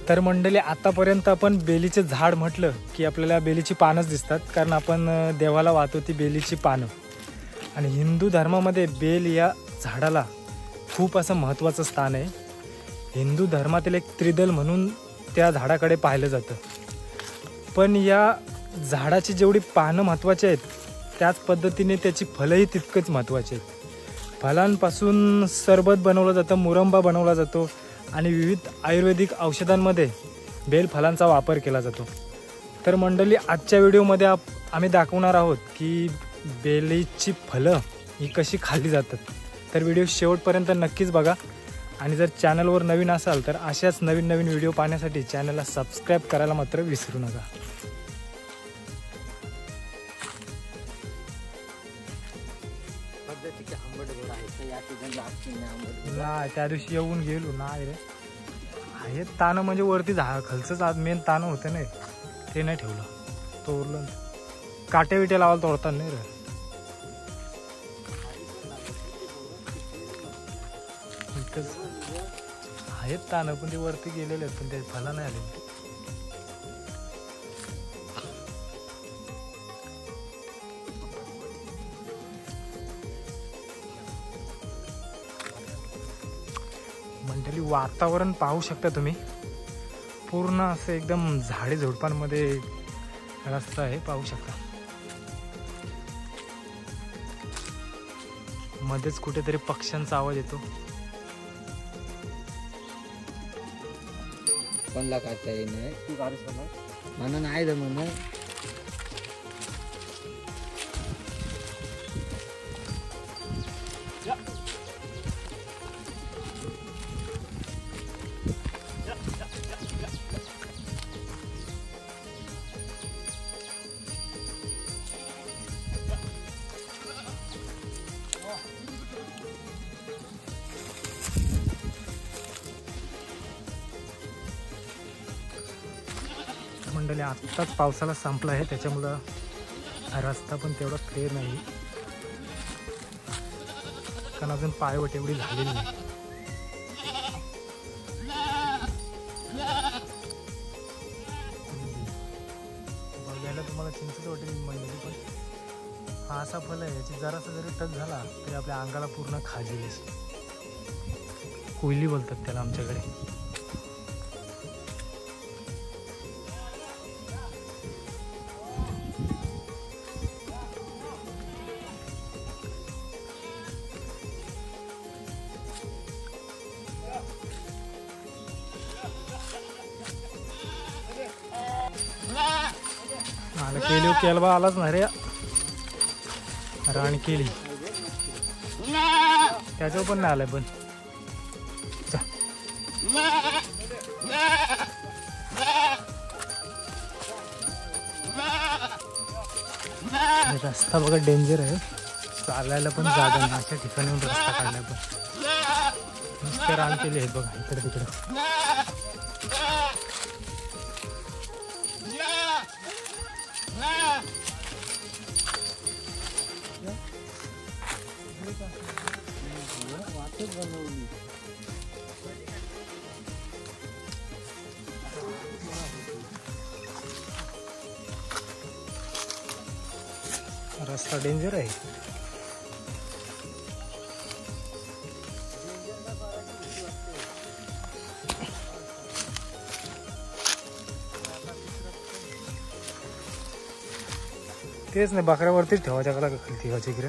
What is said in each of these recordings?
तर मंडळी, आतापर्यंत आपण बेलीचे झाड म्हटलं की आपल्याला बेलीची पानंच दिसतात, कारण आपण देवाला वाहतो ती बेलीची पानं. आणि हिंदू धर्मामध्ये बेल या झाडाला खूप असं महत्त्वाचं स्थान आहे. हिंदू धर्मातील एक त्रिदल म्हणून त्या झाडाकडे पाहिलं जातं. पण या झाडाची जेवढी पानं महत्त्वाची आहेत, त्याच पद्धतीने त्याची फलंही तितकंच महत्त्वाची आहेत. फलांपासून सरबत बनवलं जातं, मुरंबा बनवला जातो आणि विविध आयुर्वेदिक औषधांमध्ये बेल फलांचा वापर केला जातो. तर मंडळी, आजच्या व्हिडिओमध्ये आम्ही दाखवणार आहोत की बेलीची फलं ही कशी खाल्ली जातात. तर व्हिडिओ शेवटपर्यंत नक्कीच बघा. आणि जर चॅनलवर नवीन असाल तर अशाच नवीन नवीन व्हिडिओ पाहण्यासाठी चॅनलला सबस्क्राईब करायला मात्र विसरू नका. नाही, त्या दिवशी येऊन गेलो नाही रे. आहे तानं म्हणजे वरती खालचंच आज मेन तानं होतं नाही, ते नाही ठेवलं. तो उरलं काटे विटे लावायला तोडतात नाही रे. आहेत तानं पण ते वरती गेलेले आहेत, पण ते फला नाही आले. मंडळी, वातावरण पाहू शकता तुम्ही. पूर्ण असं एकदम झाडे झुडपांमध्ये रस्ता आहे, पाहू शकता. मध्येच कुठेतरी पक्ष्यांचा आवाज येतो. कोणला काढता येईन तू काढूस म्हणा नाही जमून. मंडळी, आत्ताच पावसाला संपला आहे, त्याच्यामुळं रस्ता पण तेवढा क्लिअर नाही, कारण अजून पायवट एवढी झालेली नाही. बघायला तुम्हाला चिंचच वाटेल मंडळी, पण हा असा फल आहे याची जरासा जरी टच झाला तरी आपल्या अंगाला पूर्ण खाजेल. कोयली बोलतात त्याला आमच्याकडे. आलं केली केलबा आलाच नाही रे. रान केली त्याच्यावर पण नाही आलाय. पण रस्ता बघा डेंजर आहे, चालायला पण जागा नाही. अशा ठिकाणी रस्ता काढलाय, पण नुसतं रान केली आहेत बघा इकडे तिकडे. रस्ता डेंजर आहे. तेच नाही, बकऱ्यावरतीच ठेवायच्या का खाली ठेवायच्या इकडे.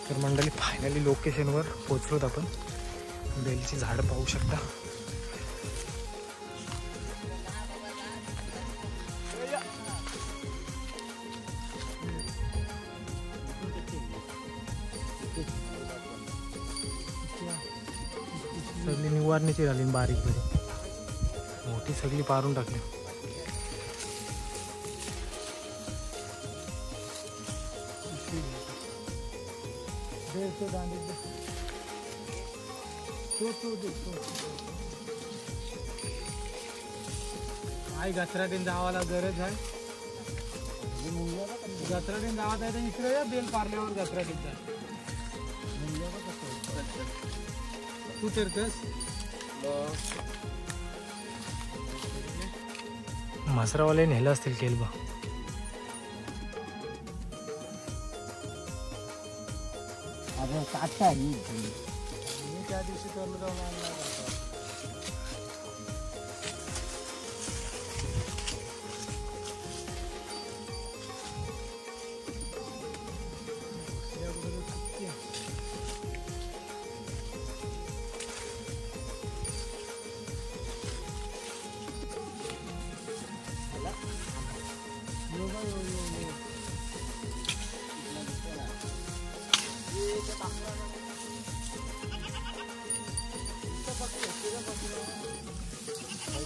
तर मंडळी, फायनली लोकेशनवर पोचलोत आपण. बेलची झाडं पाहू शकता. सगळी निवारणीची झाली, बारीक बारीक मोठी सगळी पारून टाकली. आई गचराटीन जावाला गरज आहे. गचराटीन जावात आहे तर इकडे बेल पारल्यावर गचराटीन तू तरतस मसरावाले नेलं असतील केल बा. अरे काटा ही मी त्या दिवशी करलो जाऊन आणला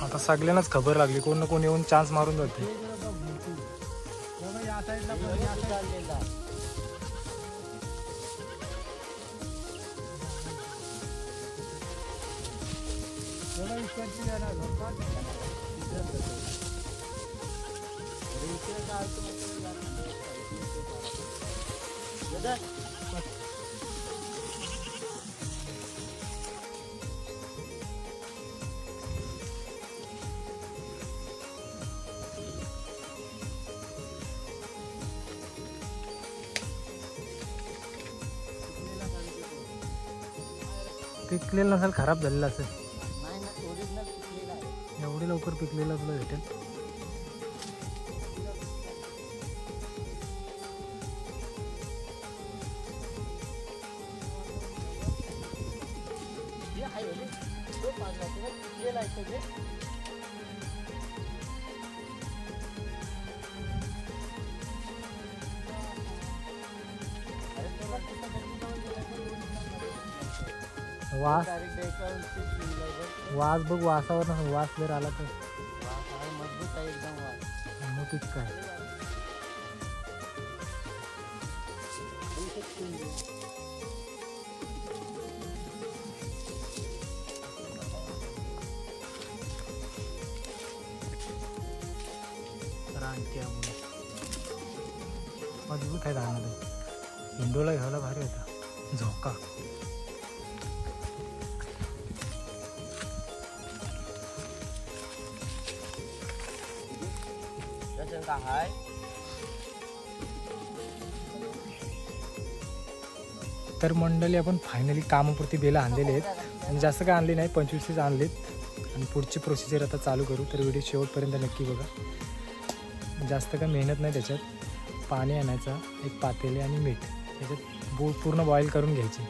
आता सगळ्यांनाच खबर लागली, कोण ना कोण येऊन चान्स मारून जाते. पिकलेलं नसेल, खराब झालेलं असेल. नाही ना, ओरिजिनल पिकलेला आहे. एवढे लवकर पिकलेलं तुला भेटेल? हे आहे म्हणजे तो पाहिला तुला पिकलेला आहे सगळे. अरे तुला कुठं बघितलं वास डायरेक्ट एका वास बघ, वासावर वास जर आला तर मजबूत आहे एकदम वास. मग तूच काय. मजबूत आहे दाणा. इंडोला घ्यायला भारी होता झोका. हाय तर मंडळी, आपण फायनली कामापुरती बेला आणलेले आहेत आणि जास्त काय आणली नाही, 25 आणलेत. आणि पुढची प्रोसिजर आता चालू करू. तर व्हिडिओ शेवटपर्यंत नक्की बघा. जास्त काय मेहनत नाही त्याच्यात. पाणी आणायचा, एक पातेले आणि मीठ, त्याच्यात पूर्ण बॉईल करून घ्यायची.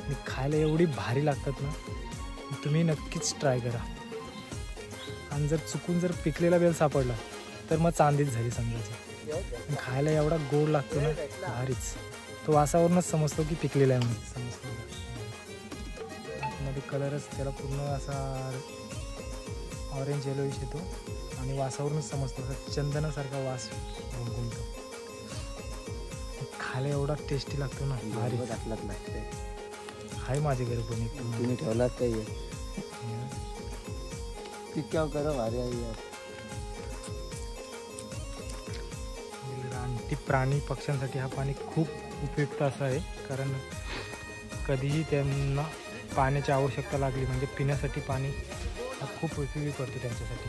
आणि खायला एवढी भारी लागतात ना, तुम्ही नक्कीच ट्राय करा. आणि जर चुकून जर पिकलेला बेल सापडला तर मग चांदीच झाली समजायची. खायला एवढा गोड लागतो ना, भारीच. तो वासावरूनच समजतो की पिकलेला आहे म्हणून समजतो. मध्ये कलरच त्याला पूर्ण असा ऑरेंज येलोइश येतो आणि वासावरूनच समजतो, असा चंदनासारखा वास घुमतो. खायला एवढा टेस्टी लागतो ना, भारी. आहे माझ्या घरी पण एक. तुम्ही ठेवलात काही पिक्याव करा, भारी आहे यार. रानटी प्राणी पक्ष्यांसाठी हा पाणी खूप उपयुक्त असं आहे, कारण कधीही त्यांना पाण्याची आवश्यकता लागली म्हणजे पिण्यासाठी पाणी हा खूप उपयोगी पडतो त्यांच्यासाठी.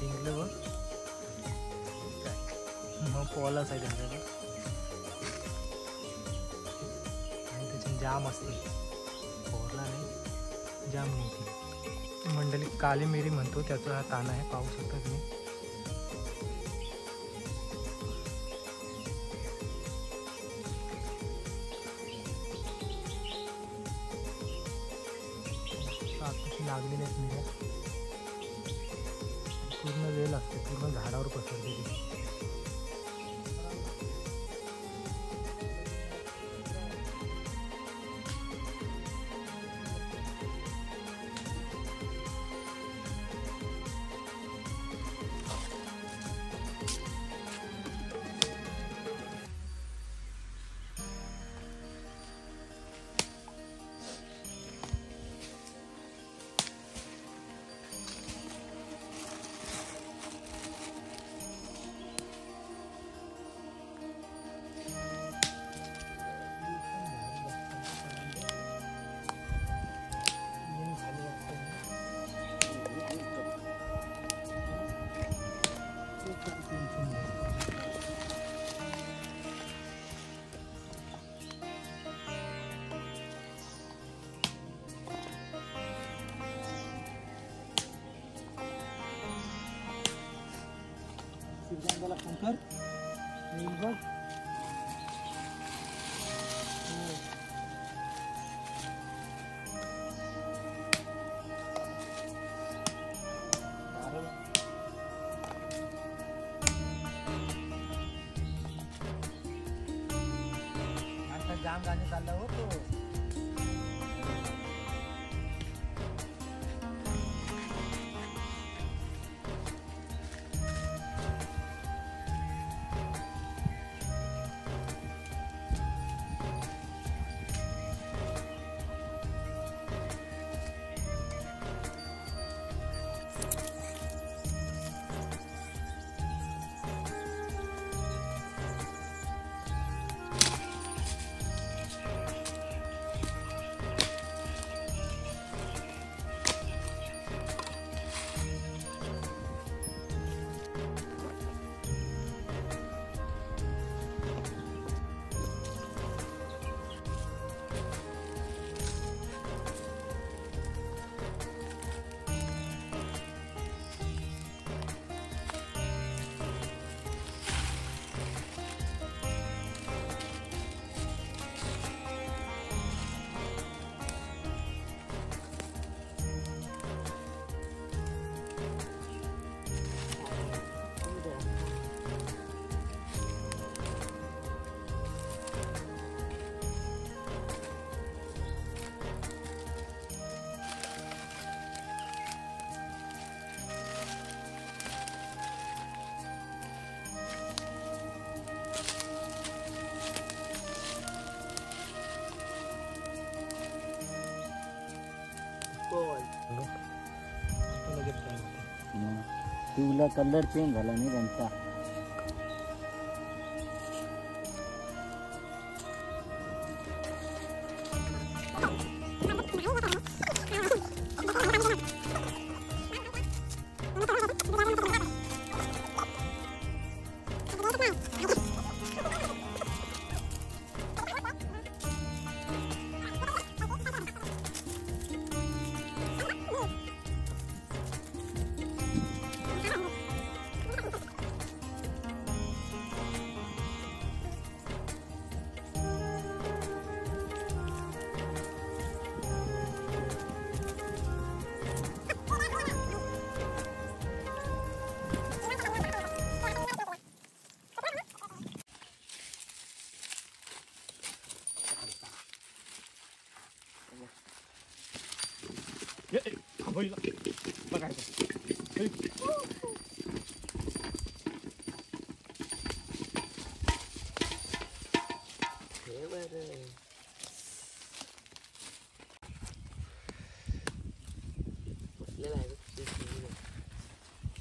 डिंगलं बघ, मग पोलाच आहे त्यांच्याकडे आणि त्याची जाम असते. पोरला नाही, जाम नाही. मंडळी काली मिरी म्हणतो, त्याचा हा ताना आहे, पाहू शकता तुम्ही. लागलेले आहेत मिऱ्या, पूर्ण वेल असते, पूर्ण झाडावर पसरते ती. शिवगंगाला फोन कर येईल बघ. आता जाम गाणे चाललं होतो. तुला कलर चेंज झाला नाही त्यांचा.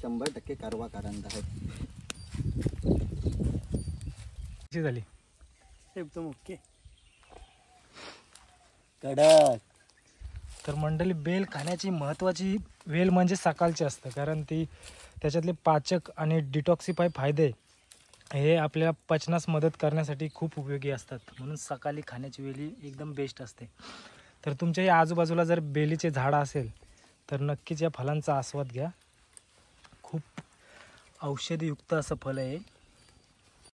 शंभर टक्के कारवा कारंदा आहे. कशी झाली एकदम ओके कडक. तर मंडळी, बेल खाण्याची महत्त्वाची वेळ म्हणजे सकाळची असतं, कारण ती त्याच्यातले पाचक आणि डिटॉक्सिफाय फायदे हे आपल्या पचनास मदत करण्यासाठी खूप उपयोगी असतात. म्हणून सकाळी खाण्याची वेळ ही एकदम बेस्ट असते. तर तुमच्या या आजूबाजूला जर बेलीचे झाड असेल तर नक्कीच या फळांचा आस्वाद घ्या. खूप औषधीयुक्त असं फळ आहे.